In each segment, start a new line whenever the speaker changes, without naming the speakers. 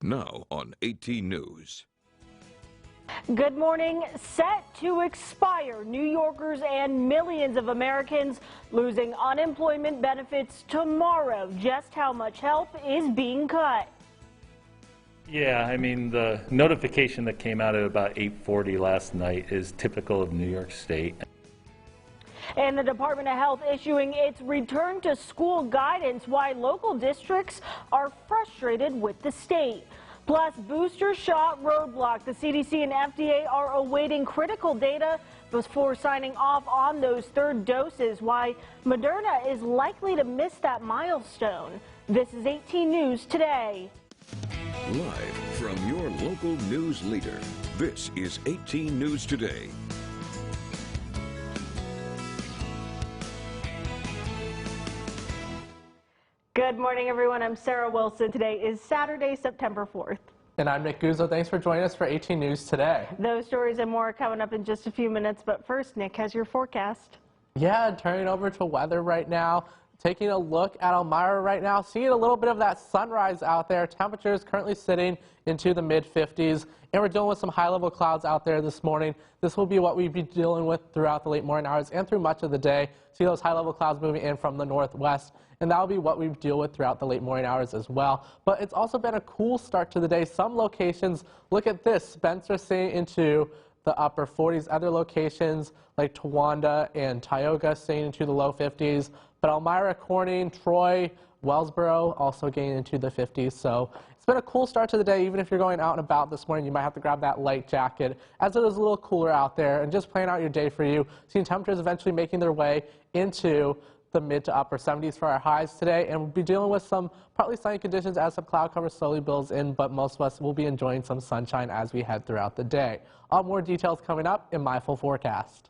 Now on 18 News.
Good morning. Set to expire. New Yorkers and millions of Americans losing unemployment benefits tomorrow. Just how much help is being cut?
Yeah, I mean, the notification that came out at about 8:40 last night is typical of New York State.
And the Department of Health issuing its return to school guidance, why local districts are frustrated with the state. Plus, booster shot roadblock. The CDC and FDA are awaiting critical data before signing off on those third doses, why Moderna is likely to miss that milestone. This is 18 News Today.
Live from your local news leader, this is 18 News Today.
Good morning, everyone. I'm Sarah Wilson. Today is Saturday, September 4th.
And I'm Nick Guzzo. Thanks for joining us for 18 News Today.
Those stories and more are coming up in just a few minutes. But first, Nick has your forecast.
Yeah, turning over to weather right now. Taking a look at Elmira right now, seeing a little bit of that sunrise out there. Temperatures currently sitting into the mid-50s, and we're dealing with some high-level clouds out there this morning. This will be what we'll be dealing with throughout the late morning hours and through much of the day. See those high-level clouds moving in from the northwest, and that will be what we deal with throughout the late morning hours as well. But it's also been a cool start to the day. Some locations, look at this, Spencer staying into the upper 40s. Other locations like Towanda and Tioga staying into the low 50s. But Elmira, Corning, Troy, Wellsboro also getting into the 50s. So it's been a cool start to the day. Even if you're going out and about this morning, you might have to grab that light jacket as it is a little cooler out there, and just planning out your day for you. Seeing temperatures eventually making their way into the mid to upper 70s for our highs today, and we'll be dealing with some partly sunny conditions as some cloud cover slowly builds in, but most of us will be enjoying some sunshine as we head throughout the day. All more details coming up in my full forecast.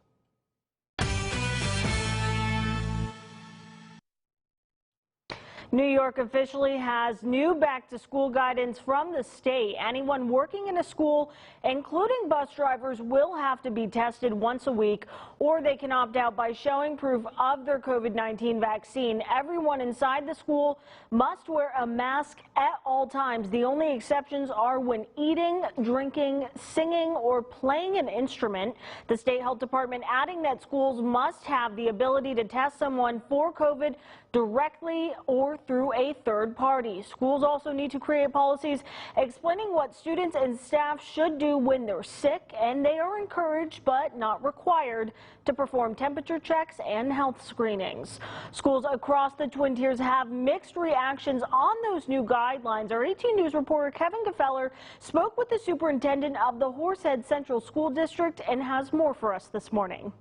New York officially has new back-to-school guidance from the state. Anyone working in a school, including bus drivers, will have to be tested once a week, or they can opt out by showing proof of their COVID-19 vaccine. Everyone inside the school must wear a mask at all times. The only exceptions are when eating, drinking, singing, or playing an instrument. The state health department adding that schools must have the ability to test someone for COVID directly or through a third party. Schools also need to create policies explaining what students and staff should do when they're sick, and they are encouraged but not required to perform temperature checks and health screenings. Schools across the Twin Tiers have mixed reactions on those new guidelines. Our 18 News reporter Kevin Gefeller spoke with the superintendent of the Horsehead Central School District and has more for us this morning.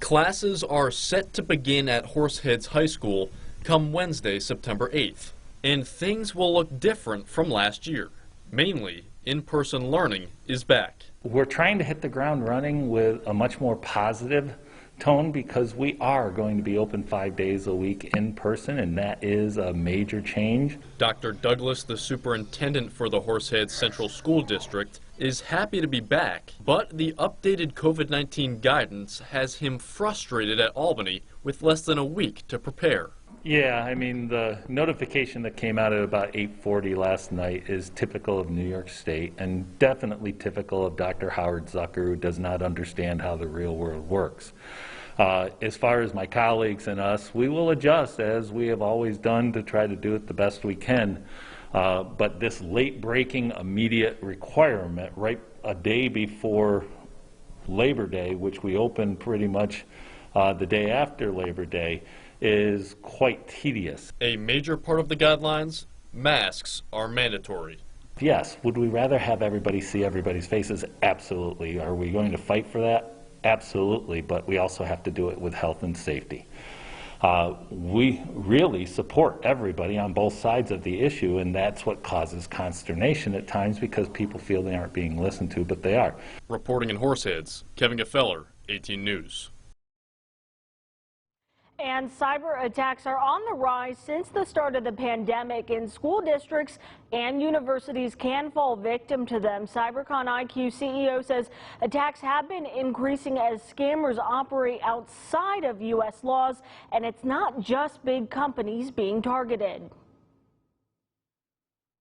Classes are set to begin at Horseheads High School come Wednesday, September 8th, and things will look different from last year. Mainly, in-person learning is back.
We're trying to hit the ground running with a much more positive tone because we are going to be open 5 days a week in person, and that is a major change.
Dr. Douglas, the superintendent for the Horseheads Central School District, is happy to be back, but the updated COVID-19 guidance has him frustrated at Albany with less than a week to prepare.
Yeah, I mean, the notification that came out at about 8:40 last night is typical of New York State and definitely typical of Dr. Howard Zucker, who does not understand how the real world works. As far as my colleagues and us, we will adjust as we have always done to try to do it the best we can. But this late-breaking immediate requirement right a day before Labor Day, which we opened pretty much the day after Labor Day, is quite tedious.
A major part of the guidelines, masks are mandatory.
Yes. Would we rather have everybody see everybody's faces? Absolutely. Are we going to fight for that? Absolutely. But we also have to do it with health and safety. We really support everybody on both sides of the issue, and that's what causes consternation at times because people feel they aren't being listened to, but they are.
Reporting in Horseheads, Kevin Gefeller, 18 News.
And cyber attacks are on the rise since the start of the pandemic, and school districts and universities can fall victim to them. CyberCon IQ CEO says attacks have been increasing as scammers operate outside of U.S. laws, and it's not just big companies being targeted.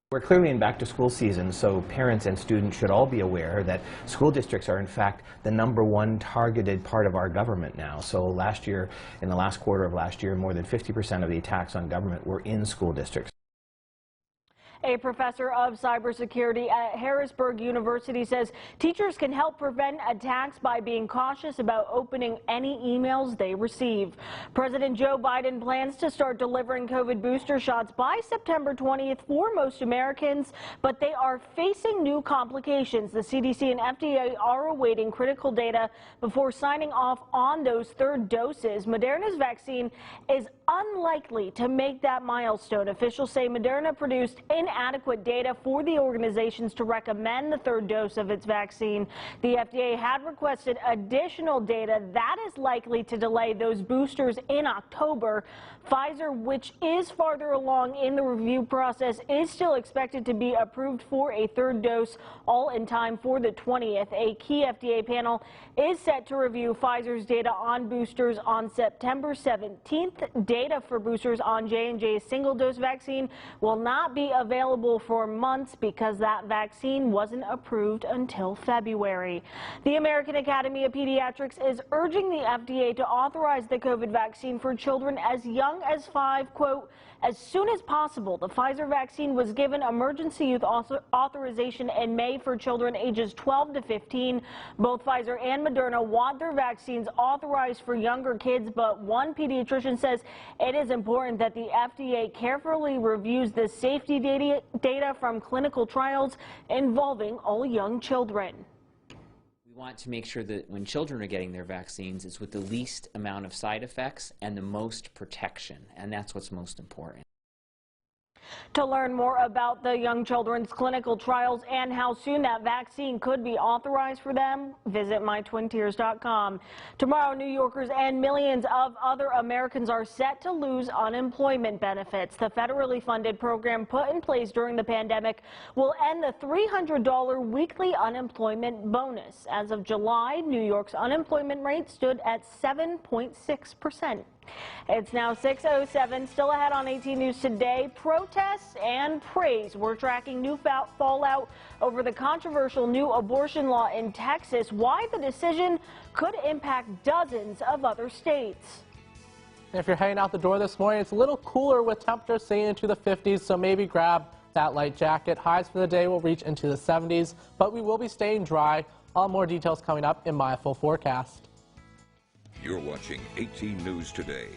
We're clearly in back-to-school season, so parents and students should all be aware that school districts are in fact the #1 targeted part of our government now. So last year, in the last quarter of last year, more than 50% of the attacks on government were in school districts.
A professor of cybersecurity at Harrisburg University says teachers can help prevent attacks by being cautious about opening any emails they receive. President Joe Biden plans to start delivering COVID booster shots by September 20th for most Americans, but they are facing new complications. The CDC and FDA are awaiting critical data before signing off on those third doses. Moderna's vaccine is unlikely to make that milestone. Officials say Moderna produced inadequate data for the organizations to recommend the third dose of its vaccine. The FDA had requested additional data that is likely to delay those boosters in October. Pfizer, which is farther along in the review process, is still expected to be approved for a third dose all in time for the 20th. A key FDA panel is set to review Pfizer's data on boosters on September 17th. Data for boosters on J&J's single-dose vaccine will not be available for months because that vaccine wasn't approved until February. The American Academy of Pediatrics is urging the FDA to authorize the COVID vaccine for children as young as 5, quote, as soon as possible. The Pfizer vaccine was given emergency use authorization in May for children ages 12 to 15. Both Pfizer and Moderna want their vaccines authorized for younger kids, but one pediatrician says it is important that the FDA carefully reviews the safety data from clinical trials involving all young children.
We want to make sure that when children are getting their vaccines, it's with the least amount of side effects and the most protection, and that's what's most important.
To learn more about the young children's clinical trials and how soon that vaccine could be authorized for them, visit mytwintiers.com. Tomorrow, New Yorkers and millions of other Americans are set to lose unemployment benefits. The federally funded program put in place during the pandemic will end the $300 weekly unemployment bonus. As of July, New York's unemployment rate stood at 7.6%. It's now 6:07. Still ahead on 18 News Today, protests and praise. We're tracking new fallout over the controversial new abortion law in Texas. Why the decision could impact dozens of other states.
If you're heading out the door this morning, it's a little cooler with temperatures staying into the 50s, so maybe grab that light jacket. Highs for the day will reach into the 70s, but we will be staying dry. All more details coming up in my full forecast.
You're watching 18 News Today.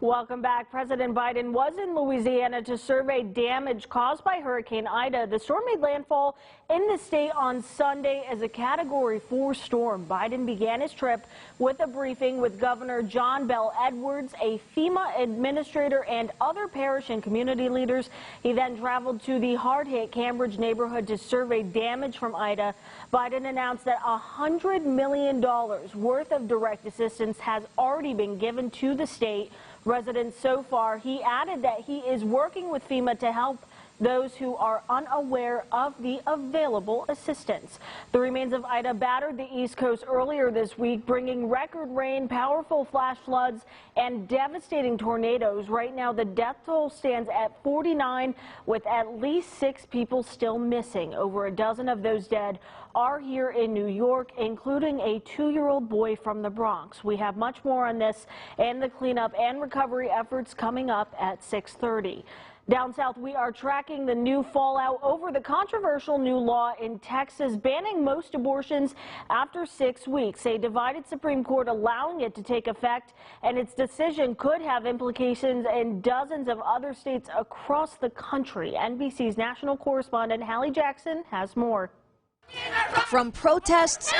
Welcome back. President Biden was in Louisiana to survey damage caused by Hurricane Ida. The storm made landfall in the state on Sunday as a Category 4 storm. Biden began his trip with a briefing with Governor John Bell Edwards, a FEMA administrator, and other parish and community leaders. He then traveled to the hard-hit Cambridge neighborhood to survey damage from Ida. Biden announced that $100 million worth of direct assistance has already been given to the state residents so far. He added that he is working with FEMA to help those who are unaware of the available assistance. The remains of Ida battered the East Coast earlier this week, bringing record rain, powerful flash floods, and devastating tornadoes. Right now, the death toll stands at 49, with at least 6 people still missing. Over a dozen of those dead are here in New York, including a 2-year-old boy from the Bronx. We have much more on this and the cleanup and recovery efforts coming up at 6:30. Down south, we are tracking the new fallout over the controversial new law in Texas banning most abortions after 6 weeks. A divided Supreme Court allowing it to take effect, and its decision could have implications in dozens of other states across the country. NBC's national correspondent Hallie Jackson has more.
From protests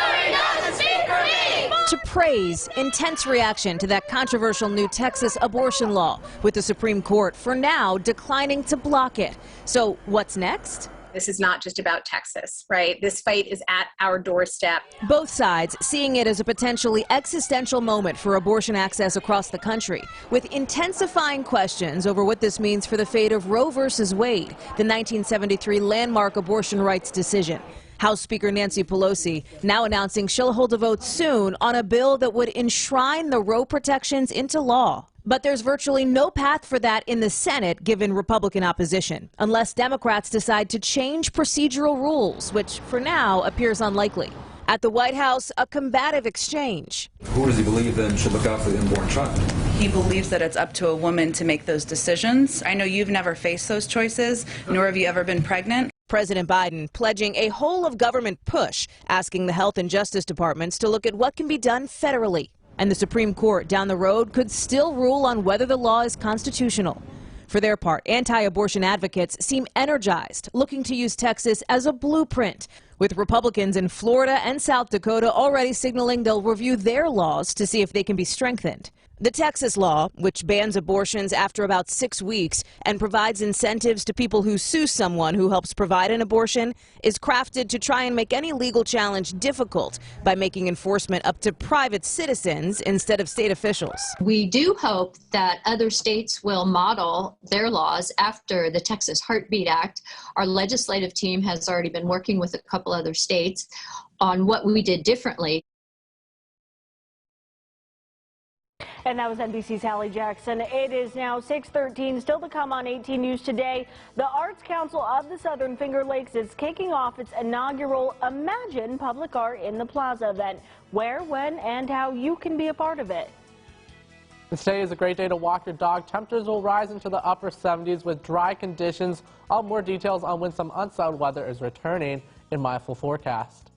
to praise, intense reaction to that controversial new Texas abortion law, with the Supreme Court for now declining to block it. So what's next?
This is not just about Texas, right? This fight is at our doorstep.
Both sides seeing it as a potentially existential moment for abortion access across the country, with intensifying questions over what this means for the fate of Roe v. Wade, the 1973 landmark abortion rights decision. House Speaker Nancy Pelosi now announcing she'll hold a vote soon on a bill that would enshrine the Roe protections into law. But there's virtually no path for that in the Senate, given Republican opposition, unless Democrats decide to change procedural rules, which for now appears unlikely. At the White House, a combative exchange.
Who does he believe then should look out for the unborn child?
He believes that it's up to a woman to make those decisions. I know you've never faced those choices, nor have you ever been pregnant.
President Biden pledging a whole-of-government push, asking the Health and Justice Departments to look at what can be done federally. And the Supreme Court down the road could still rule on whether the law is constitutional. For their part, anti-abortion advocates seem energized, looking to use Texas as a blueprint, with Republicans in Florida and South Dakota already signaling they'll review their laws to see if they can be strengthened. The Texas law, which bans abortions after about 6 weeks and provides incentives to people who sue someone who helps provide an abortion, is crafted to try and make any legal challenge difficult by making enforcement up to private citizens instead of state officials.
We do hope that other states will model their laws after the Texas Heartbeat Act. Our legislative team has already been working with a couple other states on what we did differently.
And that was NBC's Hallie Jackson. It is now 6:13. Still to come on 18 News Today. The Arts Council of the Southern Finger Lakes is kicking off its inaugural Imagine Public Art in the Plaza event. Where, when, and how you can be a part of it.
Today is a great day to walk your dog. Temperatures will rise into the upper 70s with dry conditions. All more details on when some unsettled weather is returning in my full forecast.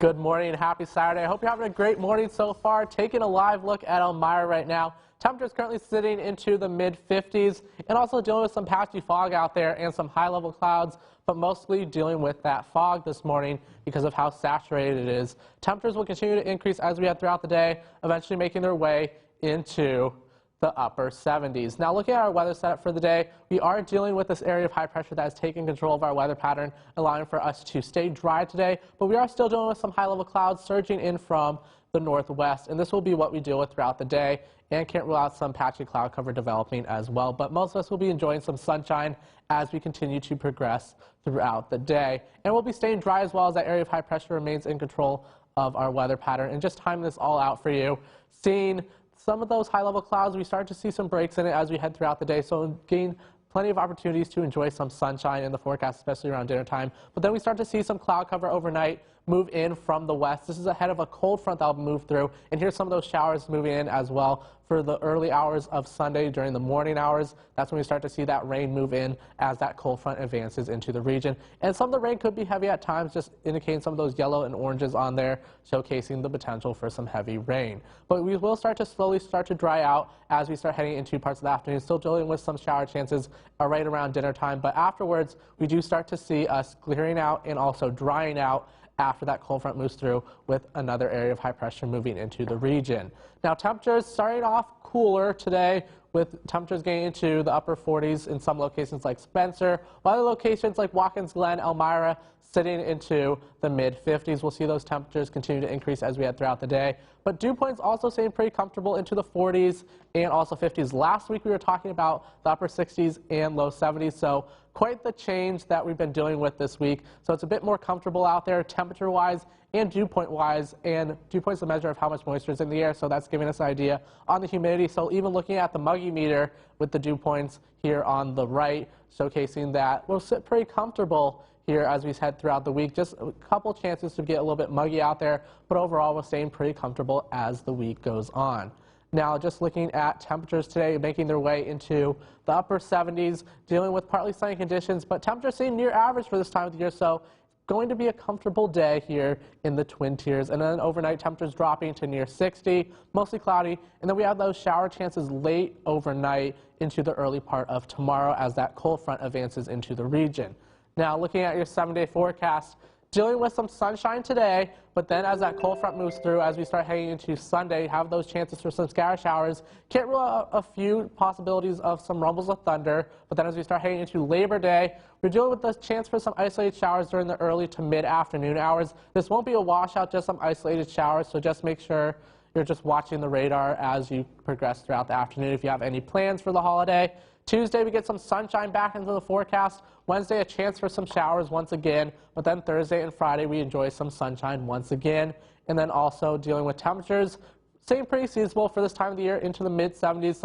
Good morning and happy Saturday. I hope you're having a great morning so far. Taking a live look at Elmira right now. Temperatures currently sitting into the mid-50s and also dealing with some patchy fog out there and some high-level clouds, but mostly dealing with that fog this morning because of how saturated it is. Temperatures will continue to increase as we head throughout the day, eventually making their way into the upper 70s. Now looking at our weather setup for the day, we are dealing with this area of high pressure that has taken control of our weather pattern, allowing for us to stay dry today, but we are still dealing with some high-level clouds surging in from the northwest, and this will be what we deal with throughout the day, and can't rule out some patchy cloud cover developing as well, but most of us will be enjoying some sunshine as we continue to progress throughout the day. And we'll be staying dry as well as that area of high pressure remains in control of our weather pattern. And just timing this all out for you, seeing some of those high-level clouds, we start to see some breaks in it as we head throughout the day, so gain plenty of opportunities to enjoy some sunshine in the forecast, especially around dinner time. But then we start to see some cloud cover overnight move in from the west. This is ahead of a cold front that will move through, and here's some of those showers moving in as well for the early hours of Sunday during the morning hours. That's when we start to see that rain move in as that cold front advances into the region. And some of the rain could be heavy at times, just indicating some of those yellow and oranges on there, showcasing the potential for some heavy rain. But we will start to slowly start to dry out as we start heading into parts of the afternoon, still dealing with some shower chances right around dinner time. But afterwards, we do start to see us clearing out and also drying out after that cold front moves through, with another area of high pressure moving into the region. Now temperatures starting off cooler today, with temperatures getting into the upper 40s in some locations like Spencer, while other locations like Watkins Glen, Elmira sitting into the mid-50s. We'll see those temperatures continue to increase as we head throughout the day. But dew points also staying pretty comfortable into the 40s and also 50s. Last week we were talking about the upper 60s and low 70s, so quite the change that we've been dealing with this week. So it's a bit more comfortable out there temperature-wise and dew point-wise, and dew point is a measure of how much moisture is in the air, so that's giving us an idea on the humidity. So even looking at the muggy meter with the dew points here on the right, showcasing that we'll sit pretty comfortable here as we head throughout the week. Just a couple chances to get a little bit muggy out there, but overall we're staying pretty comfortable as the week goes on. Now, just looking at temperatures today, making their way into the upper 70s, dealing with partly sunny conditions, but temperatures staying near average for this time of the year, so going to be a comfortable day here in the Twin Tiers. And then overnight temperatures dropping to near 60, mostly cloudy, and then we have those shower chances late overnight into the early part of tomorrow as that cold front advances into the region. Now, looking at your 7-day forecast, dealing with some sunshine today, but then as that cold front moves through, as we start heading into Sunday, have those chances for some scatter showers. Can't rule out a few possibilities of some rumbles of thunder, but then as we start heading into Labor Day, we're dealing with the chance for some isolated showers during the early to mid-afternoon hours. This won't be a washout, just some isolated showers, so just make sure you're just watching the radar as you progress throughout the afternoon if you have any plans for the holiday. Tuesday, we get some sunshine back into the forecast. Wednesday, a chance for some showers once again. But then Thursday and Friday, we enjoy some sunshine once again. And then also dealing with temperatures, staying pretty seasonable for this time of the year into the mid-70s.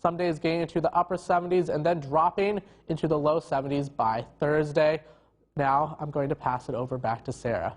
Some days getting into the upper 70s and then dropping into the low 70s by Thursday. Now, I'm going to pass it over back to Sarah.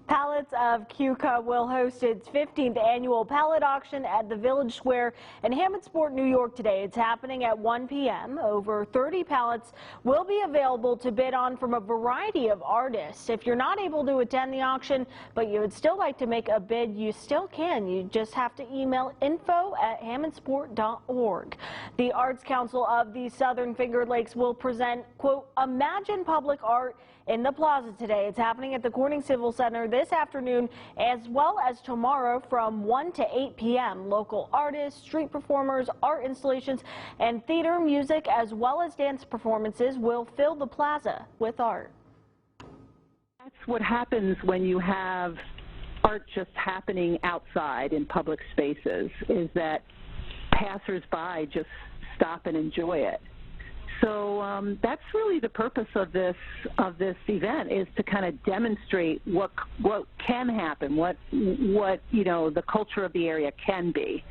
Pallets of Cuca will host its 15th annual pallet auction at the Village Square in Hammondsport, New York today. It's happening at 1 p.m. Over 30 pallets will be available to bid on from a variety of artists. If you're not able to attend the auction, but you would still like to make a bid, you still can. You just have to email info@hammondsport.org. The Arts Council of the Southern Finger Lakes will present, quote, Imagine Public Art in the Plaza today. It's happening at the Corning Civil Center this afternoon as well as tomorrow from 1 to 8 p.m. Local artists, street performers, art installations, and theater, music, as well as dance performances will fill the plaza with art.
That's what happens when you have art just happening outside in public spaces, is that passers-by just stop and enjoy it. So that's really the purpose of this event, is to kind of demonstrate what can happen, what you know, the culture of the area can be.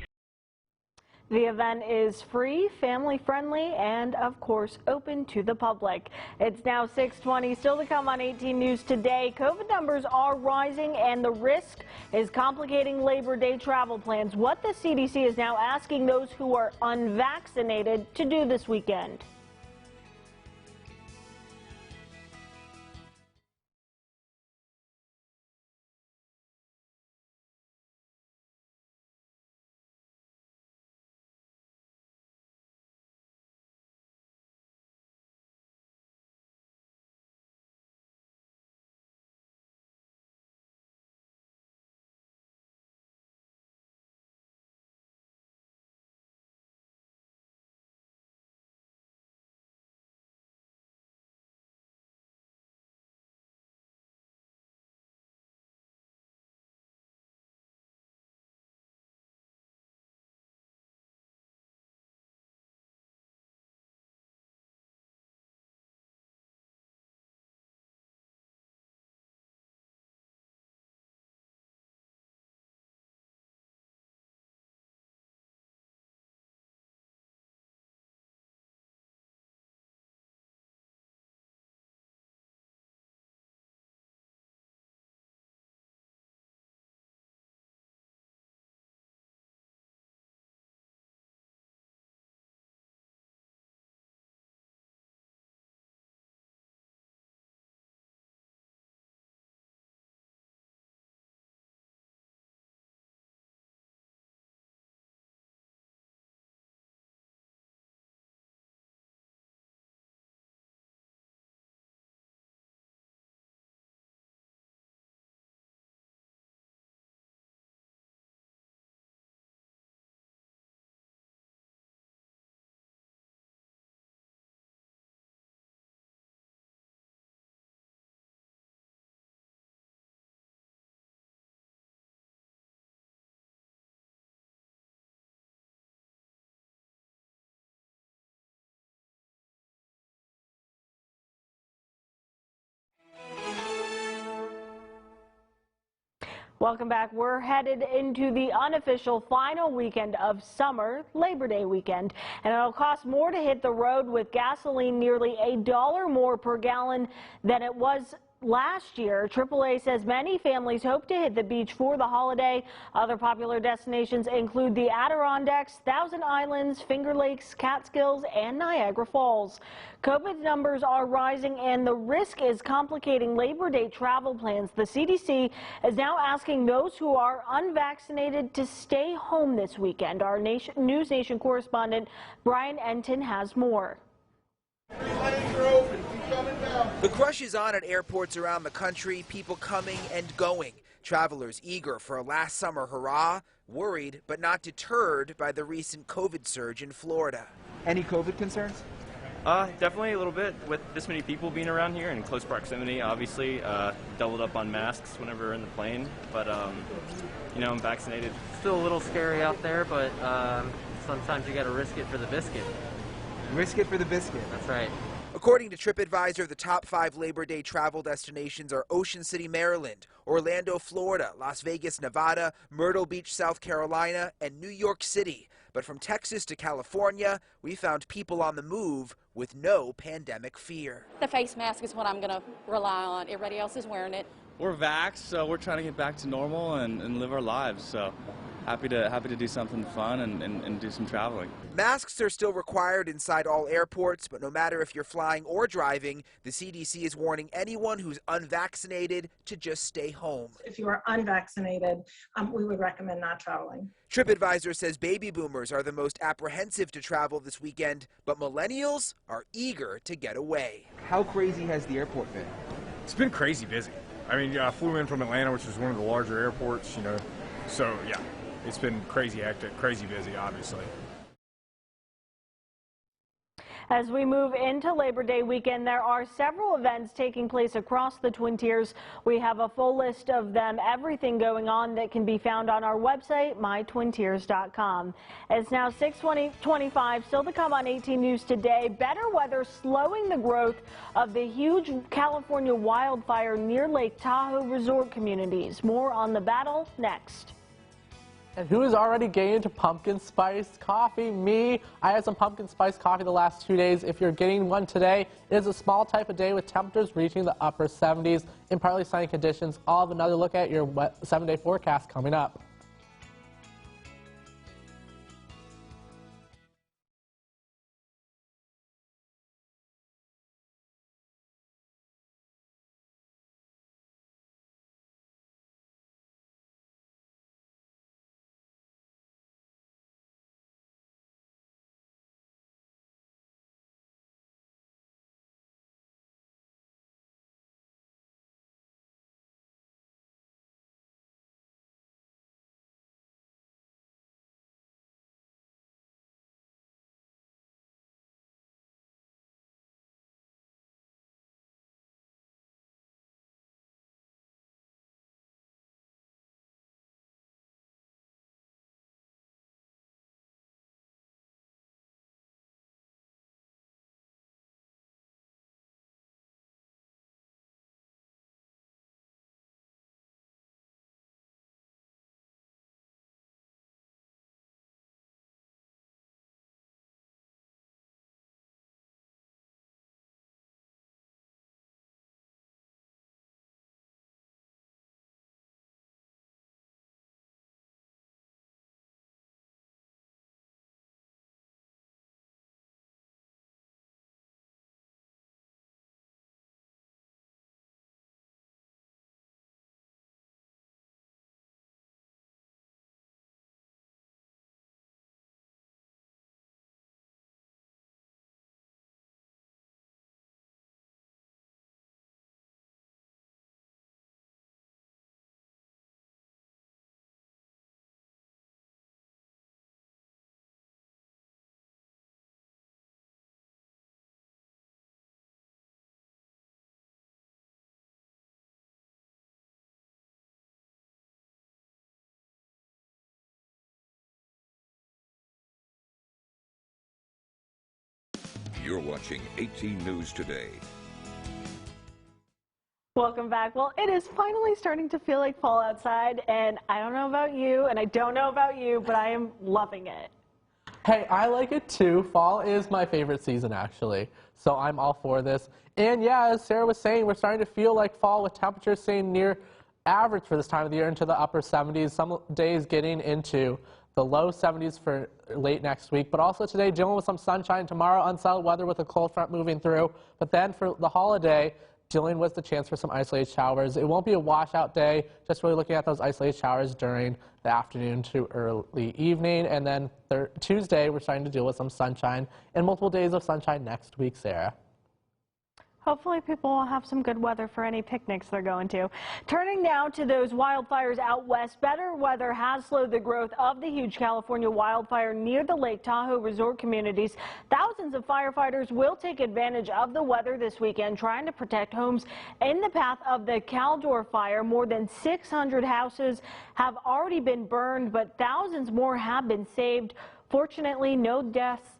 The event is free, family-friendly, and, of course, open to the public. It's now 6:20. Still to come on 18 News Today. COVID numbers are rising, and the risk is complicating Labor Day travel plans. What the CDC is now asking those who are unvaccinated to do this weekend. Welcome back. We're headed into the unofficial final weekend of summer, Labor Day weekend, and it'll cost more to hit the road with gasoline nearly $1 more per gallon than it was last year. AAA says many families hope to hit the beach for the holiday. Other popular destinations include the Adirondacks, Thousand Islands, Finger Lakes, Catskills, and Niagara Falls. COVID numbers are rising and the risk is complicating Labor Day travel plans. The CDC is now asking those who are unvaccinated to stay home this weekend. Our News Nation correspondent Brian Enton has more.
The crush is on at airports around the country, people coming and going. Travelers eager for a last summer hurrah, worried but not deterred by the recent COVID surge in Florida.
Any COVID concerns?
Definitely a little bit with this many people being around here in close proximity, obviously. Doubled up on masks whenever in the plane, but, you know, I'm vaccinated.
Still a little scary out there, but sometimes you got to risk it for the biscuit.
Risk it for the biscuit.
That's right.
According to TripAdvisor, the top 5 Labor Day travel destinations are Ocean City, Maryland, Orlando, Florida, Las Vegas, Nevada, Myrtle Beach, South Carolina, and New York City. But from Texas to California, we found people on the move with no pandemic fear.
The face mask is what I'm going to rely on. Everybody else is wearing it.
We're vaxxed, so we're trying to get back to normal and live our lives. So happy to do something fun and do some traveling.
Masks are still required inside all airports, but no matter if you're flying or driving, the CDC is warning anyone who's unvaccinated to just stay home.
If you are unvaccinated, we would recommend not traveling.
TripAdvisor says baby boomers are the most apprehensive to travel this weekend, but millennials are eager to get away.
How crazy has the airport been?
It's been crazy busy. I mean, I flew in from Atlanta, which is one of the larger airports, you know, so yeah, it's been crazy hectic, crazy busy, obviously.
As we move into Labor Day weekend, there are several events taking place across the Twin Tiers. We have a full list of them, everything going on that can be found on our website, mytwintiers.com. It's now 6:25, still to come on 18 News Today. Better weather slowing the growth of the huge California wildfire near Lake Tahoe resort communities. More on the battle next.
And who is already getting into pumpkin spice coffee? Me. I had some pumpkin spice coffee the last 2 days. If you're getting one today, it is a small type of day with temperatures reaching the upper 70s in partly sunny conditions. I'll have another look at your 7-day forecast coming up.
You're watching 18 News Today.
Welcome back. Well, it is finally starting to feel like fall outside, and I don't know about you, and I don't know about you, but I am loving it.
Hey, I like it too. Fall is my favorite season, actually, so I'm all for this. And yeah, as Sarah was saying, we're starting to feel like fall with temperatures staying near average for this time of the year into the upper 70s, some days getting into the low 70s for late next week, but also today dealing with some sunshine, tomorrow unsettled weather with a cold front moving through, but then for the holiday, dealing with the chance for some isolated showers. It won't be a washout day, just really looking at those isolated showers during the afternoon to early evening. And then Tuesday, we're starting to deal with some sunshine and multiple days of sunshine next week, Sarah.
Hopefully people will have some good weather for any picnics they're going to. Turning now to those wildfires out west, better weather has slowed the growth of the huge California wildfire near the Lake Tahoe resort communities. Thousands of firefighters will take advantage of the weather this weekend, trying to protect homes in the path of the Caldor fire. More than 600 houses have already been burned, but thousands more have been saved. Fortunately, no deaths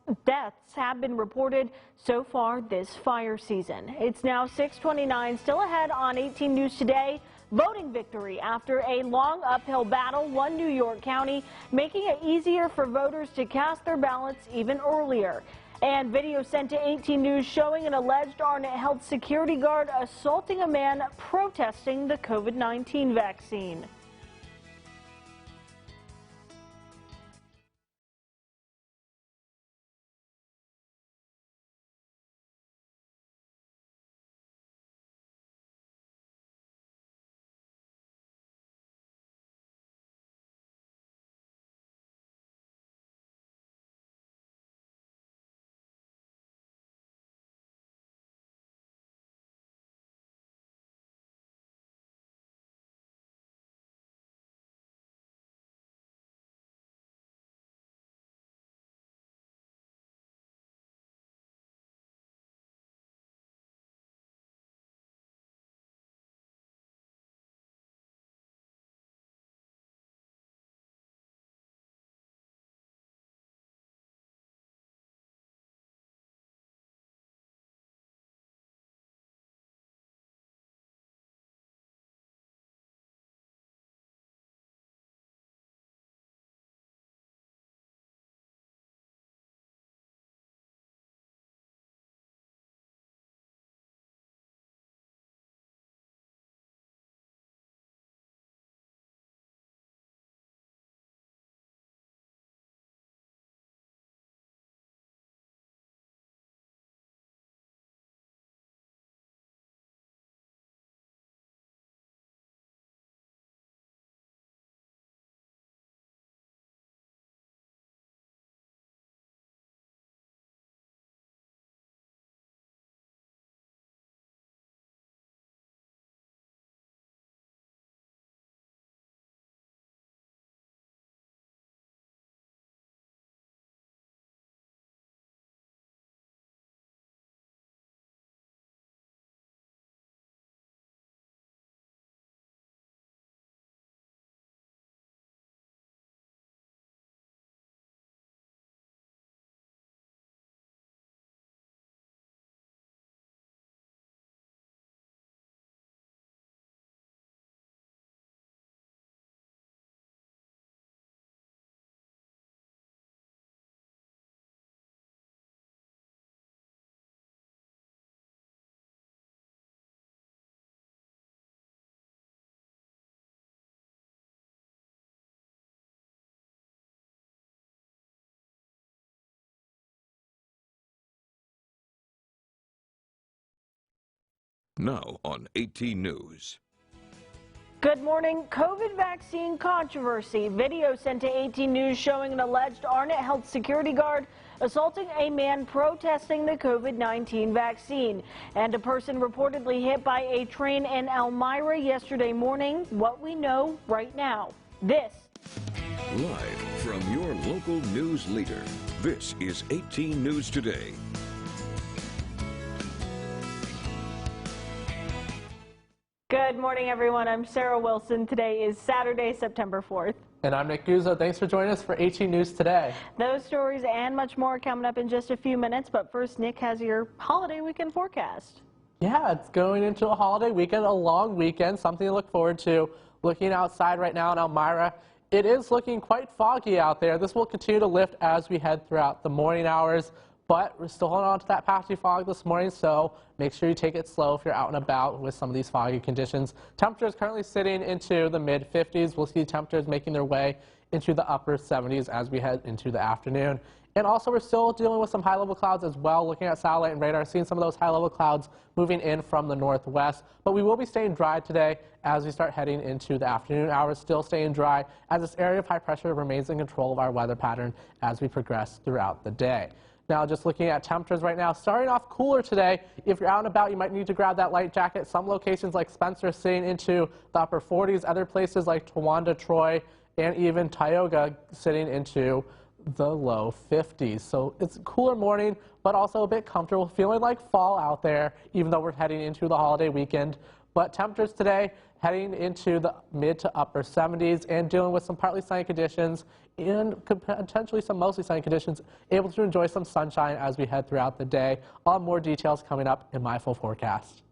have been reported so far this fire season. It's now 6:29, still ahead on 18 News Today. Voting victory after a long uphill battle won New York County, making it easier for voters to cast their ballots even earlier. And video sent to 18 News showing an alleged Arnett Health security guard assaulting a man protesting the COVID-19 vaccine.
Now on 18 News.
Good morning. COVID vaccine controversy. Video sent to 18 News showing an alleged Arnett Health security guard assaulting a man protesting the COVID-19 vaccine. And a person reportedly hit by a train in Elmira yesterday morning. What we know right now. This.
Live from your local news leader. This is 18 News Today.
Good morning, everyone. I'm Sarah Wilson. Today is Saturday, September 4th.
And I'm Nick Guzzo. Thanks for joining us for 18 News Today.
Those stories and much more coming up in just a few minutes. But first, Nick has your holiday weekend forecast.
Yeah, it's going into a holiday weekend, a long weekend, something to look forward to. Looking outside right now in Elmira, it is looking quite foggy out there. This will continue to lift as we head throughout the morning hours, but we're still holding on to that patchy fog this morning, so make sure you take it slow if you're out and about with some of these foggy conditions. Temperatures currently sitting into the mid-50s. We'll see temperatures making their way into the upper 70s as we head into the afternoon. And also, we're still dealing with some high-level clouds as well. Looking at satellite and radar, seeing some of those high-level clouds moving in from the northwest. But we will be staying dry today as we start heading into the afternoon hours, still staying dry as this area of high pressure remains in control of our weather pattern as we progress throughout the day. Now, just looking at temperatures right now, starting off cooler today. If you're out and about, you might need to grab that light jacket. Some locations like Spencer sitting into the upper 40s. Other places like Towanda, Troy, and even Tioga sitting into the low 50s. So it's a cooler morning, but also a bit comfortable, feeling like fall out there, even though we're heading into the holiday weekend. But temperatures today heading into the mid to upper 70s and dealing with some partly sunny conditions and potentially some mostly sunny conditions, able to enjoy some sunshine as we head throughout the day. I'll have more details coming up in my full forecast.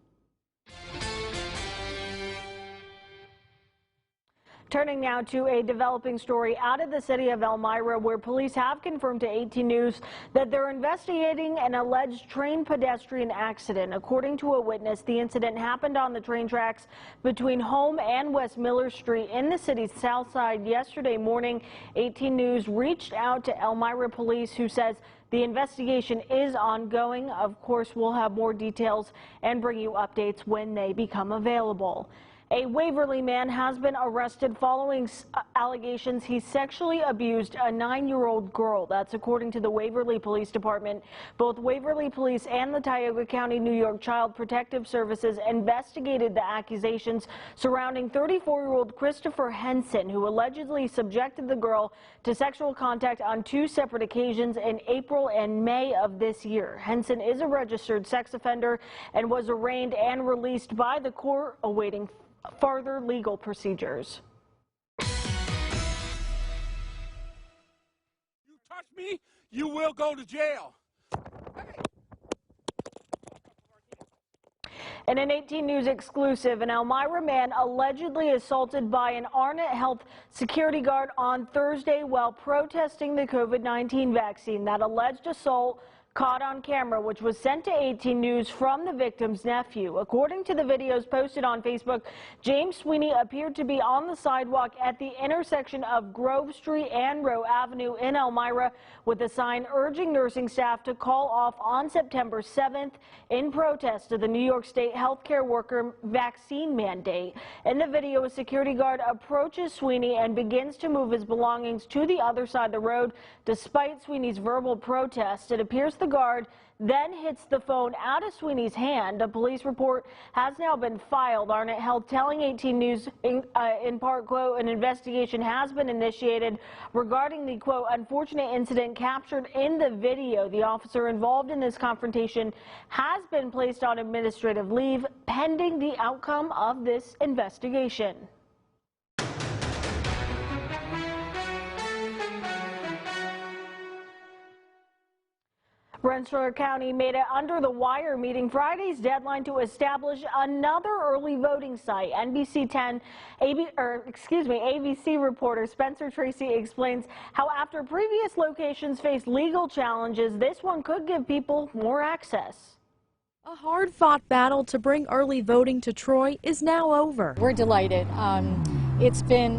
Turning now to a developing story out of the city of Elmira, where police have confirmed to 18 News that they're investigating an alleged train pedestrian accident. According to a witness, the incident happened on the train tracks between Home and West Miller Street in the city's south side yesterday morning. 18 News reached out to Elmira police, who says the investigation is ongoing. Of course, we'll have more details and bring you updates when they become available. A Waverly man has been arrested following allegations he sexually abused a 9-year-old girl. That's according to the Waverly Police Department. Both Waverly Police and the Tioga County, New York Child Protective Services investigated the accusations surrounding 34-year-old Christopher Henson, who allegedly subjected the girl to sexual contact on 2 separate occasions in April and May of this year. Henson is a registered sex offender and was arraigned and released by the court, awaiting further legal procedures.
You touch me, you will go to jail.
In an 18 News exclusive, an Elmira man allegedly assaulted by an Arnett Health security guard on Thursday while protesting the COVID-19 vaccine. That alleged assault caught on camera, which was sent to 18 News from the victim's nephew. According to the videos posted on Facebook, James Sweeney appeared to be on the sidewalk at the intersection of Grove Street and Rowe Avenue in Elmira with a sign urging nursing staff to call off on September 7th in protest of the New York State healthcare worker vaccine mandate. In the video, a security guard approaches Sweeney and begins to move his belongings to the other side of the road. Despite Sweeney's verbal protest, it appears the guard then hits the phone out of Sweeney's hand. A police report has now been filed. Arnett Health telling 18 News in part, quote, an investigation has been initiated regarding the, quote, unfortunate incident captured in the video. The officer involved in this confrontation has been placed on administrative leave pending the outcome of this investigation. Rensselaer County made it under the wire, meeting Friday's deadline to establish another early voting site. ABC 10 ABC reporter Spencer Tracy explains how after previous locations faced legal challenges, this one could give people more access.
A hard-fought battle to bring early voting to Troy is now over.
We're delighted. It's been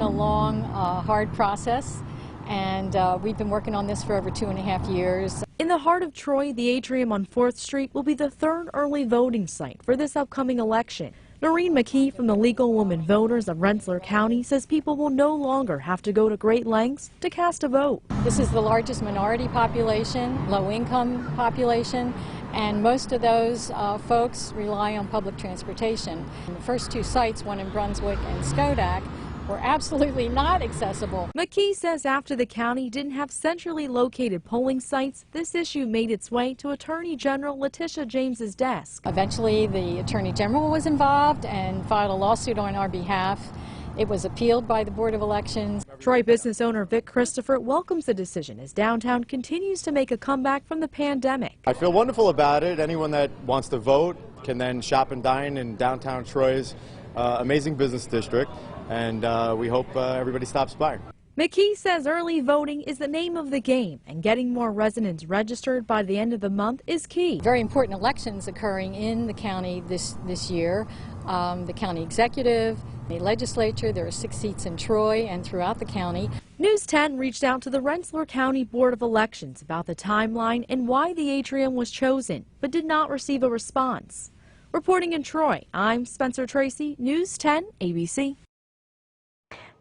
a long, hard process, and we've been working on this for over 2.5 years.
In the heart of Troy, the atrium on 4th Street will be the third early voting site for this upcoming election. Noreen McKee from the Legal Women Voters of Rensselaer County says people will no longer have to go to great lengths to cast a vote.
This is the largest minority population, low-income population, and most of those folks rely on public transportation. The first 2 sites, one in Brunswick and Schodack, were absolutely not accessible.
McKee says after the county didn't have centrally located polling sites, this issue made its way to Attorney General Letitia James's desk.
Eventually, the Attorney General was involved and filed a lawsuit on our behalf. It was appealed by the Board of Elections.
Troy business owner Vic Christopher welcomes the decision as downtown continues to make a comeback from the pandemic.
I feel wonderful about it. Anyone that wants to vote,
can then shop and dine in downtown Troy's amazing business district, and we hope everybody stops by.
McKee says early voting is the name of the game, and getting more residents registered by the end of the month is key.
Very important elections occurring in the county this year. The county executive, the legislature, there are 6 seats in Troy and throughout the county.
News 10 reached out to the Rensselaer County Board of Elections about the timeline and why the atrium was chosen, but did not receive a response. Reporting in Troy, I'm Spencer Tracy, News 10 ABC.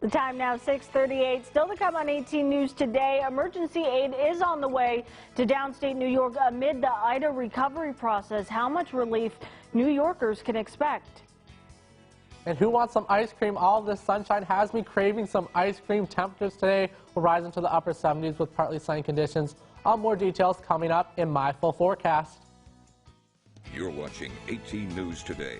The time now 6:38. Still to come on 18 News today. Emergency aid is on the way to downstate New York amid the Ida recovery process. How much relief New Yorkers can expect.
And who wants some ice cream? All of this sunshine has me craving some ice cream. Temperatures today will rise into the upper 70s with partly sunny conditions. All more details coming up in my full forecast.
You're watching 18 News Today.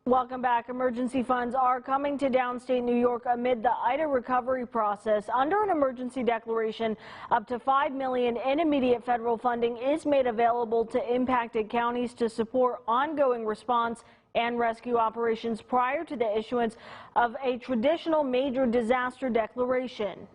Welcome back. Emergency funds are coming to downstate New York amid the Ida recovery process. Under an emergency declaration, up to $5 million in immediate federal funding is made available to impacted counties to support ongoing response and rescue operations prior to the issuance of a traditional major disaster declaration.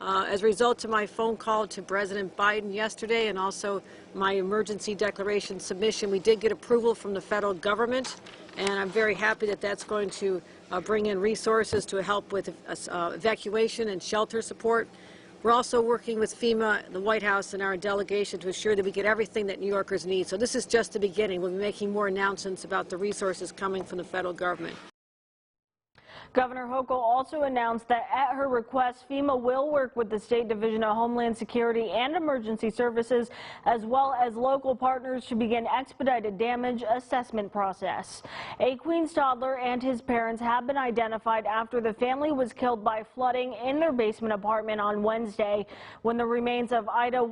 As a result of my phone call to President Biden yesterday and also my emergency declaration submission, we did get approval from the federal government, and I'm very happy that that's going to bring in resources to help with evacuation and shelter support. We're also working with FEMA, the White House, and our delegation to ensure that we get everything that New Yorkers need. So this is just the beginning. We'll be making more announcements about the resources coming from the federal government.
Governor Hochul also announced that at her request, FEMA will work with the State Division of Homeland Security and Emergency Services, as well as local partners, to begin expedited damage assessment process. A Queens toddler and his parents have been identified after the family was killed by flooding in their basement apartment on Wednesday when the remains of Ida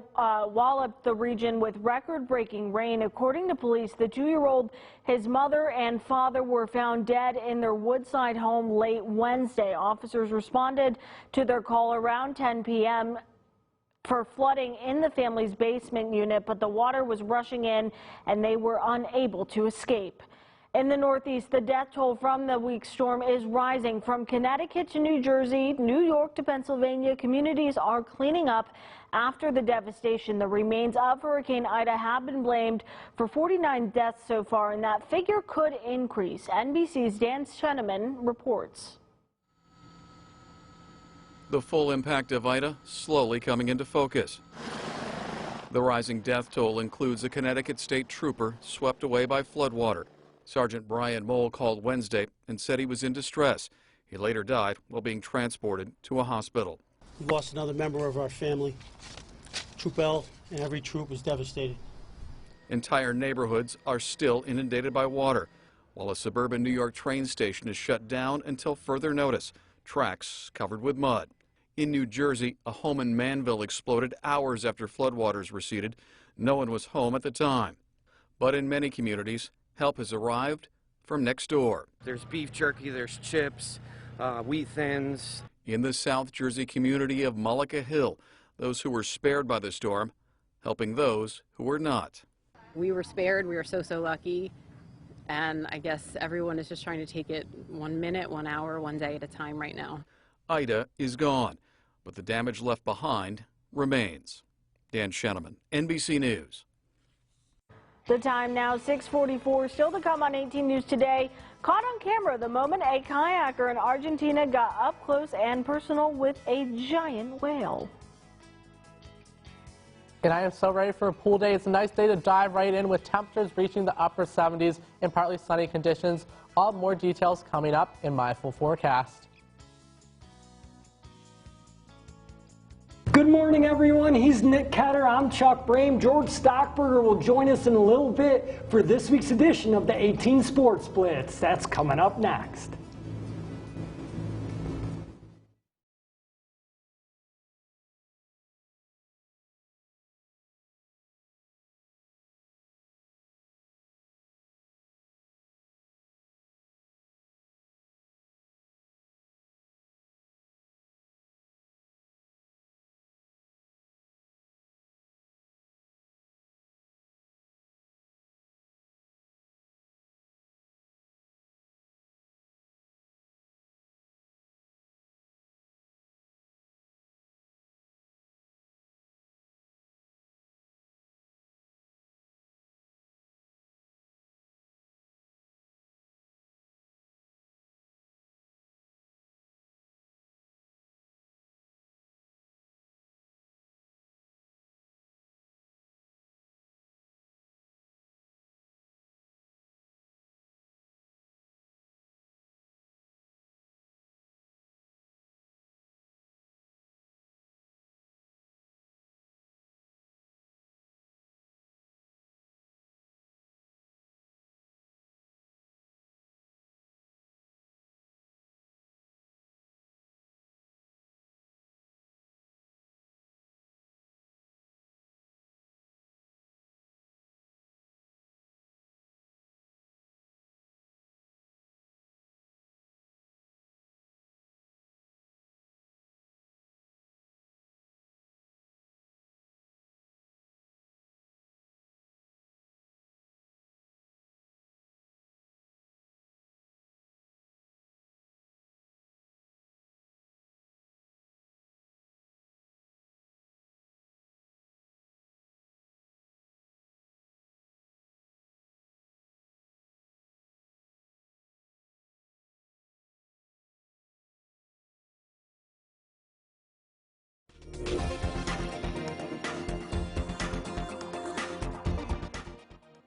walloped the region with record-breaking rain. According to police, the 2-year-old, his mother and father were found dead in their Woodside home late Wednesday. Officers responded to their call around 10 p.m. for flooding in the family's basement unit, but the water was rushing in and they were unable to escape. In the Northeast, the death toll from the weak storm is rising. From Connecticut to New Jersey, New York to Pennsylvania, communities are cleaning up after the devastation. The remains of Hurricane Ida have been blamed for 49 deaths so far, and that figure could increase. NBC's Dan Scheneman reports.
The full impact of Ida slowly coming into focus. The rising death toll includes a Connecticut state trooper swept away by floodwater. Sergeant Brian Mole called Wednesday and said he was in distress. He later died while being transported to a hospital.
We lost another member of our family. Troop L and every troop was devastated.
Entire neighborhoods are still inundated by water, while a suburban New York train station is shut down until further notice. Tracks covered with mud. In New Jersey, a home in Manville exploded hours after floodwaters receded. No one was home at the time. But in many communities, help has arrived from next door.
There's beef jerky, there's chips, wheat thins.
In the South Jersey community of Mullica Hill, those who were spared by the storm helping those who were not.
We were spared. We were so lucky. And I guess everyone is just trying to take it 1 minute, 1 hour, 1 day at a time right now.
Ida is gone, but the damage left behind remains. Dan Sheneman, NBC News.
The time now 6:44. Still to come on 18 News Today. Caught on camera the moment a kayaker in Argentina got up close and personal with a giant whale.
And I am so ready for a pool day. It's a nice day to dive right in with temperatures reaching the upper 70s and partly sunny conditions. All more details coming up in my full forecast.
Good morning, everyone. He's Nick Ketter. I'm Chuck Brame. George Stockberger will join us in a little bit for this week's edition of the 18 Sports Blitz. That's coming up next.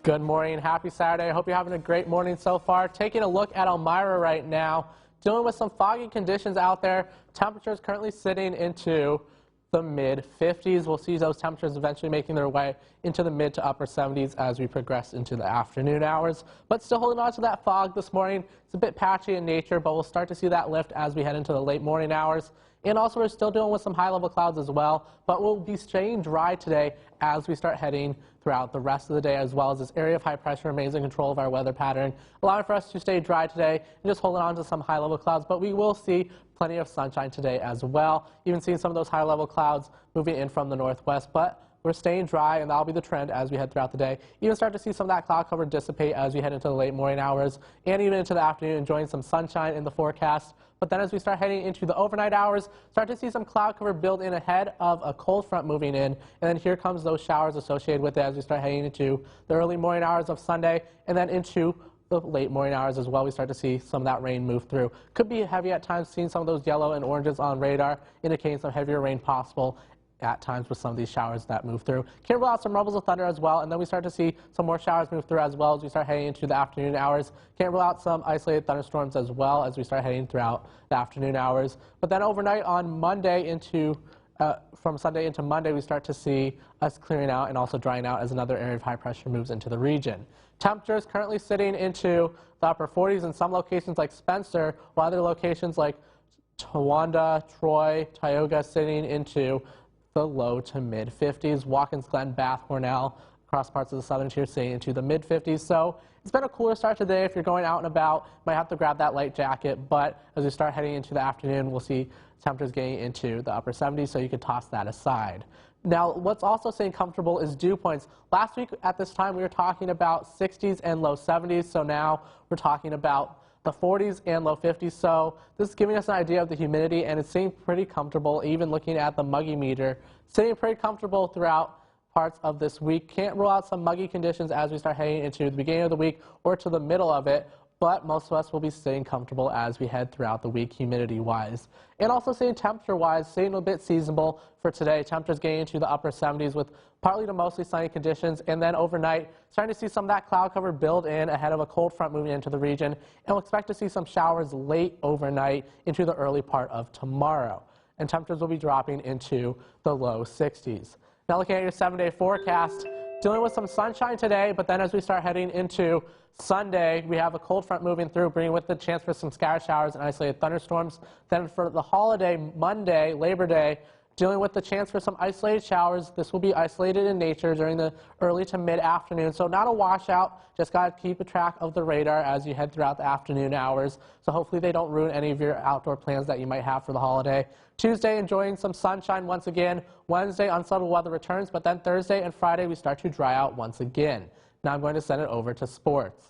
Good morning, happy Saturday. I hope you're having a great morning so far. Taking a look at Elmira right now, dealing with some foggy conditions out there. Temperatures currently sitting into the mid-50s. We'll see those temperatures eventually making their way into the mid to upper 70s as we progress into the afternoon hours. But still holding on to that fog this morning. It's a bit patchy in nature, but we'll start to see that lift as we head into the late morning hours. And also we're still dealing with some high-level clouds as well, but we'll be staying dry today as we start heading throughout the rest of the day, as well as this area of high pressure remains in control of our weather pattern, allowing for us to stay dry today and just holding on to some high-level clouds. But we will see plenty of sunshine today as well, even seeing some of those high-level clouds moving in from the northwest. But we're staying dry, and that'll be the trend as we head throughout the day. Even start to see some of that cloud cover dissipate as we head into the late morning hours and even into the afternoon, enjoying some sunshine in the forecast. But then as we start heading into the overnight hours, start to see some cloud cover build in ahead of a cold front moving in. And then here comes those showers associated with it as we start heading into the early morning hours of Sunday and then into the late morning hours as well, we start to see some of that rain move through. Could be heavy at times, seeing some of those yellow and oranges on radar, indicating some heavier rain possible at times with some of these showers that move through. Can't rule out some rumbles of thunder as well, and then we start to see some more showers move through as well as we start heading into the afternoon hours. Can't rule out some isolated thunderstorms as well as we start heading throughout the afternoon hours. But then overnight on Monday into from Sunday into Monday, we start to see us clearing out and also drying out as another area of high pressure moves into the region. Temperatures currently sitting into the upper 40s in some locations like Spencer, while other locations like Towanda, Troy, Tioga sitting into the low to mid 50s. Watkins Glen, Bath, Hornell, across parts of the southern tier sitting into the mid 50s. So it's been a cooler start today. If you're going out and about, might have to grab that light jacket, but as we start heading into the afternoon, we'll see temperatures getting into the upper 70s, so you can toss that aside. Now, what's also staying comfortable is dew points. Last week at this time, we were talking about 60s and low 70s, so now we're talking about the 40s and low 50s. So this is giving us an idea of the humidity, and it's staying pretty comfortable, even looking at the muggy meter, staying pretty comfortable throughout parts of this week. Can't rule out some muggy conditions as we start heading into the beginning of the week or to the middle of it, but most of us will be staying comfortable as we head throughout the week humidity-wise. And also staying temperature-wise, staying a bit seasonable for today. Temperatures getting into the upper 70s with partly to mostly sunny conditions, and then overnight starting to see some of that cloud cover build in ahead of a cold front moving into the region, and we'll expect to see some showers late overnight into the early part of tomorrow. And temperatures will be dropping into the low 60s. Now looking at your 7-day forecast, dealing with some sunshine today, but then as we start heading into Sunday, we have a cold front moving through, bringing with the chance for some scattered showers and isolated thunderstorms. Then for the holiday, Monday, Labor Day, dealing with the chance for some isolated showers. This will be isolated in nature during the early to mid-afternoon, so not a washout. Just got to keep a track of the radar as you head throughout the afternoon hours. So hopefully they don't ruin any of your outdoor plans that you might have for the holiday. Tuesday, enjoying some sunshine once again. Wednesday, unsettled weather returns, but then Thursday and Friday, we start to dry out once again. Now I'm going to send it over to sports.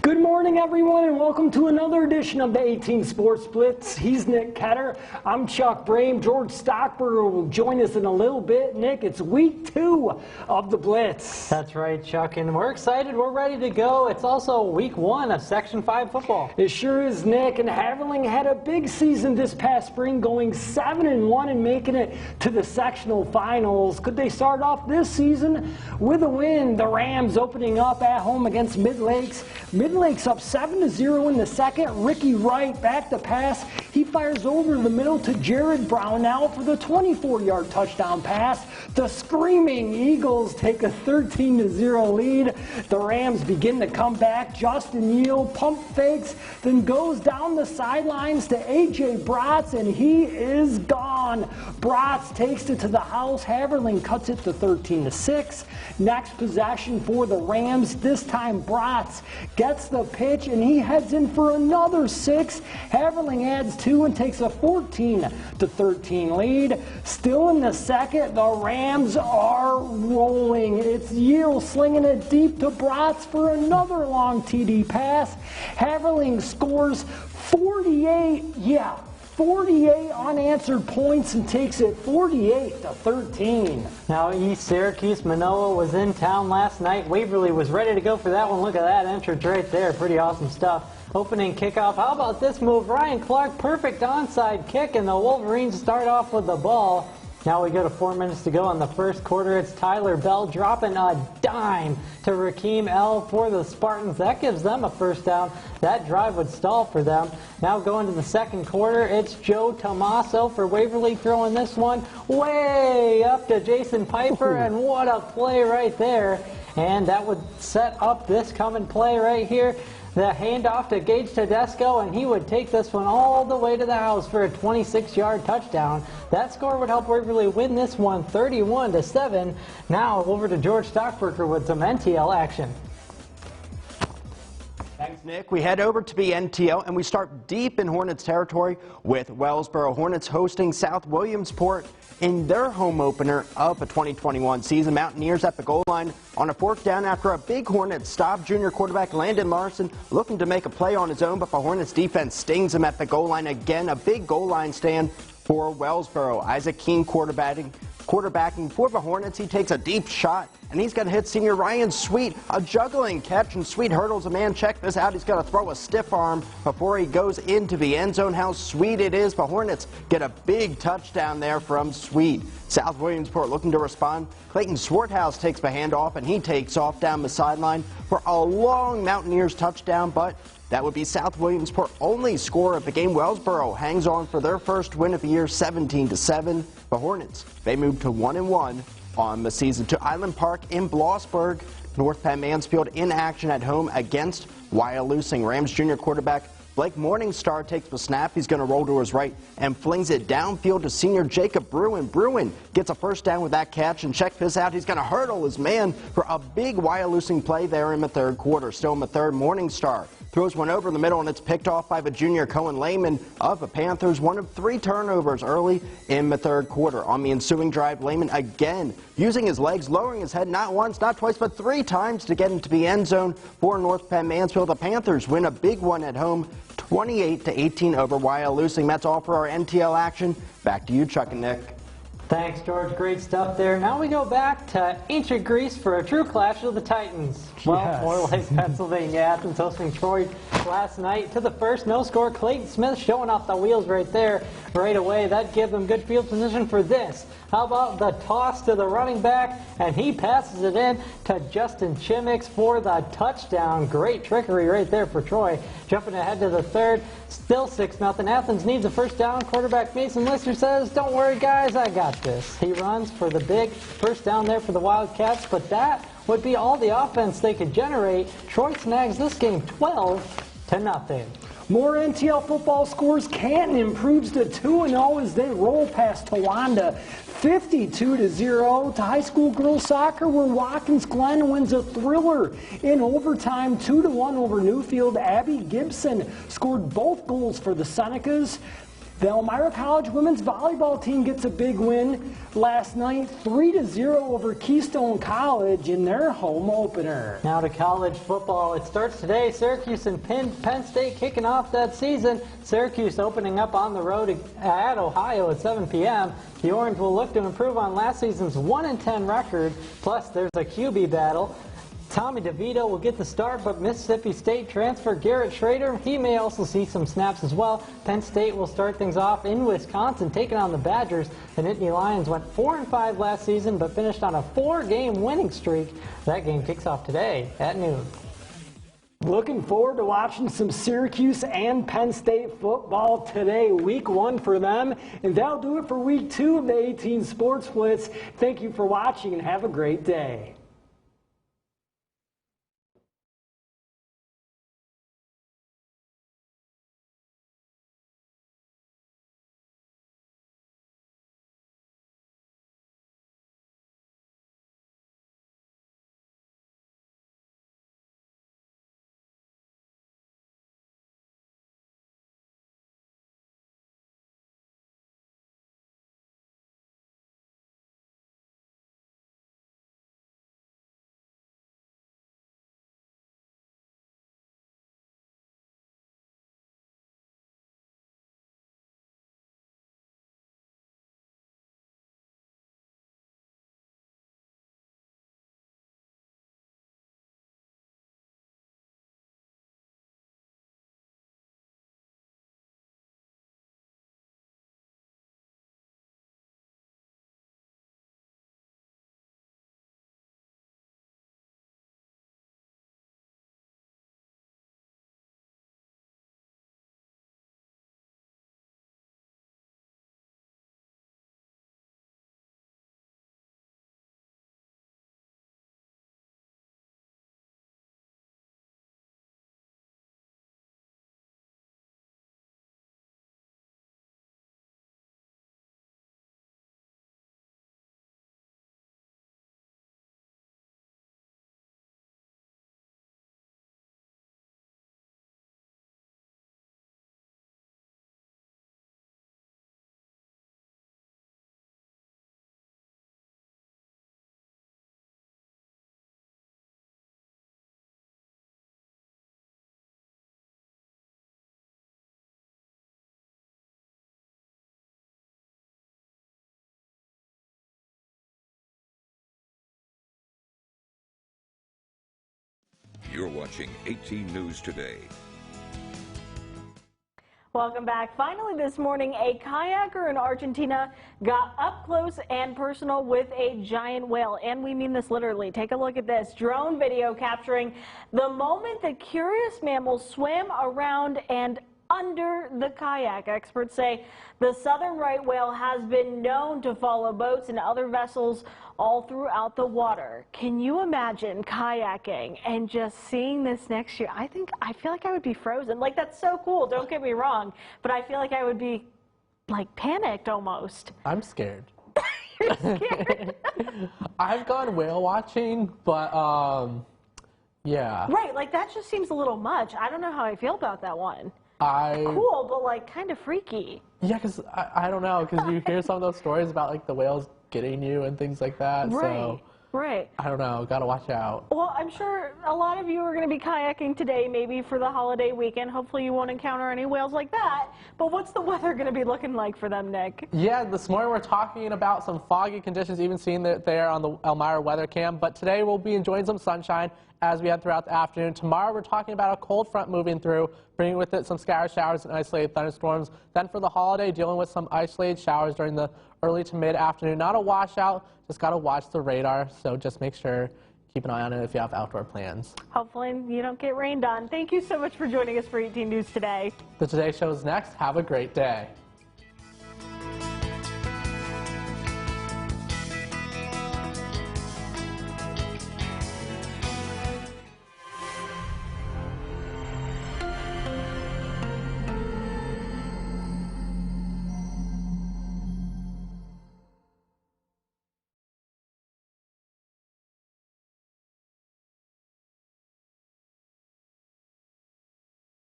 Good morning, everyone, and welcome to another edition of the 18 Sports Blitz. He's Nick Ketter. I'm Chuck Brame. George Stockberger will join us in a little bit. Nick, it's week 2 of the Blitz.
That's right, Chuck, and we're excited. We're ready to go. It's also week 1 of Section 5 football.
It sure is, Nick, and Haverling had a big season this past spring, going 7-1 and making it to the sectional finals. Could they start off this season with a win? The Rams opening up at home against Mid-Lakes. Mid-Lakes up 7-0 in the second. Ricky Wright back to pass. He fires over the middle to Jared Brownell for the 24-yard touchdown pass. The screaming Eagles take a 13-0 lead. The Rams begin to come back. Justin Yield pump fakes, then goes down the sidelines to A.J. Bratz, and he is gone. Bratz takes it to the house. Haverling cuts it to 13-6. Next possession for the Rams. This time Bratz gets the pitch, and he heads in for another 6. Haverling adds 2 and takes a 14-13 lead. Still in the second, the Rams are rolling. It's Yield slinging it deep to Bratz for another long TD pass. Haverling scores 48 unanswered points and takes it 48-13.
Now, East Syracuse, Manoa was in town last night. Waverly was ready to go for that one. Look at that entrance right there. Pretty awesome stuff. Opening kickoff. How about this move? Ryan Clark, perfect onside kick, and the Wolverines start off with the ball. Now we go to 4 minutes to go in the first quarter. It's Tyler Bell dropping a dime to Rakeem L for the Spartans. That gives them a first down. That drive would stall for them. Now going to the second quarter, it's Joe Tomaso for Waverly throwing this one way up to Jason Piper, and what a play right there. And that would set up this coming play right here. The handoff to Gage Tedesco, and he would take this one all the way to the house for a 26-yard touchdown. That score would help Waverly win this one 31-7. Now over to George Stockberger with some NTL action.
Thanks, Nick. We head over to the NTL and we start deep in Hornets territory with Wellsboro Hornets hosting South Williamsport in their home opener of the 2021 season. Mountaineers at the goal line on a fourth down after a big Hornets stop. Junior quarterback Landon Larson looking to make a play on his own, but the Hornets defense stings him at the goal line again. A big goal line stand for Wellsboro. Isaac Keene quarterbacking for the Hornets. He takes a deep shot, and he's going to hit senior Ryan Sweet. A juggling catch, and Sweet hurdles a man. Check this out. He's going to throw a stiff arm before he goes into the end zone. How sweet it is. The Hornets get a big touchdown there from Sweet. South Williamsport looking to respond. Clayton Swarthouse takes the handoff, and he takes off down the sideline for a long Mountaineers touchdown, but that would be South Williamsport only score of the game. Wellsboro hangs on for their first win of the year, 17-7. The Hornets, they move to 1-1 on the season. To Island Park in Blossburg, North Penn Mansfield in action at home against Wyalusing. Rams junior quarterback Blake Morningstar takes the snap. He's going to roll to his right and flings it downfield to senior Jacob Bruin. Bruin gets a first down with that catch, and check this out. He's going to hurdle his man for a big Wyalusing play there in the third quarter. Still in the third, Morningstar throws one over the middle, and it's picked off by the junior Cohen Lehman of the Panthers. One of 3 turnovers early in the third quarter. On the ensuing drive, Lehman again using his legs, lowering his head not once, not twice, but 3 times to get into the end zone for North Penn Mansfield. The Panthers win a big one at home, 28-18 over Wyalusing. That's all for our NTL action. Back to you, Chuck and Nick.
Thanks, George. Great stuff there. Now we go back to ancient Greece for a true clash of the Titans. Well,
Yes.
more like Pennsylvania. Athens hosting Troy last night. To the first, no score. Clayton Smith showing off the wheels right there, right away. That gives them good field position for this. How about the toss to the running back? And he passes it in to Justin Chimix for the touchdown. Great trickery right there for Troy. Jumping ahead to the third. Still 6-0. Athens needs a first down. Quarterback Mason Lister says, "Don't worry, guys, I got this." He runs for the big first down there for the Wildcats, but that would be all the offense they could generate. Troy snags this game 12-0.
More NTL football scores. Canton improves to 2-0 as they roll past Towanda 52-0. To high school girls soccer, where Watkins Glen wins a thriller in overtime 2-1 over Newfield. Abby Gibson scored both goals for the Senecas. The Elmira College women's volleyball team gets a big win last night, 3-0 over Keystone College in their home opener.
Now to college football. It starts today. Syracuse and Penn State kicking off that season. Syracuse opening up on the road at Ohio at 7 p.m. The Orange will look to improve on last season's 1-10 record. Plus, there's a QB battle. Tommy DeVito will get the start, but Mississippi State transfer Garrett Schrader, he may also see some snaps as well. Penn State will start things off in Wisconsin, taking on the Badgers. The Nittany Lions went 4-5 last season, but finished on a 4-game winning streak. That game kicks off today at noon.
Looking forward to watching some Syracuse and Penn State football today, week 1 for them. And that'll do it for week 2 of the 18 Sports Blitz. Thank you for watching and have a great day.
You're watching 18 News Today.
Welcome back. Finally this morning, a kayaker in Argentina got up close and personal with a giant whale. And we mean this literally. Take a look at this drone video capturing the moment the curious mammal swam around and under the kayak. Experts say the southern right whale has been known to follow boats and other vessels all throughout the water. Can you imagine kayaking and just seeing this next year? I feel like I would be frozen. Like, that's so cool, don't get me wrong, but I feel like I would be like panicked almost.
I'm scared.
You're scared?
I've gone whale watching, but yeah.
Right, like that just seems a little much. I don't know how I feel about that one. Cool, but like kind of freaky.
Yeah, because I don't know, because you hear some of those stories about like the whales getting you and things like that.
Right,
so
right.
I don't know, gotta watch out.
Well, I'm sure a lot of you are going to be kayaking today, maybe for the holiday weekend. Hopefully you won't encounter any whales like that. But what's the weather going to be looking like for them, Nick?
Yeah, this morning we're talking about some foggy conditions, even seeing that there on the Elmira weather cam. But today we'll be enjoying some sunshine as we head throughout the afternoon. Tomorrow we're talking about a cold front moving through, bringing with it some scattered showers and isolated thunderstorms. Then for the holiday, dealing with some isolated showers during the early to mid-afternoon. Not a washout, just got to watch the radar, so just make sure, keep an eye on it if you have outdoor plans.
Hopefully you don't get rained on. Thank you so much for joining us for 18 News Today.
The Today Show is next. Have a great day.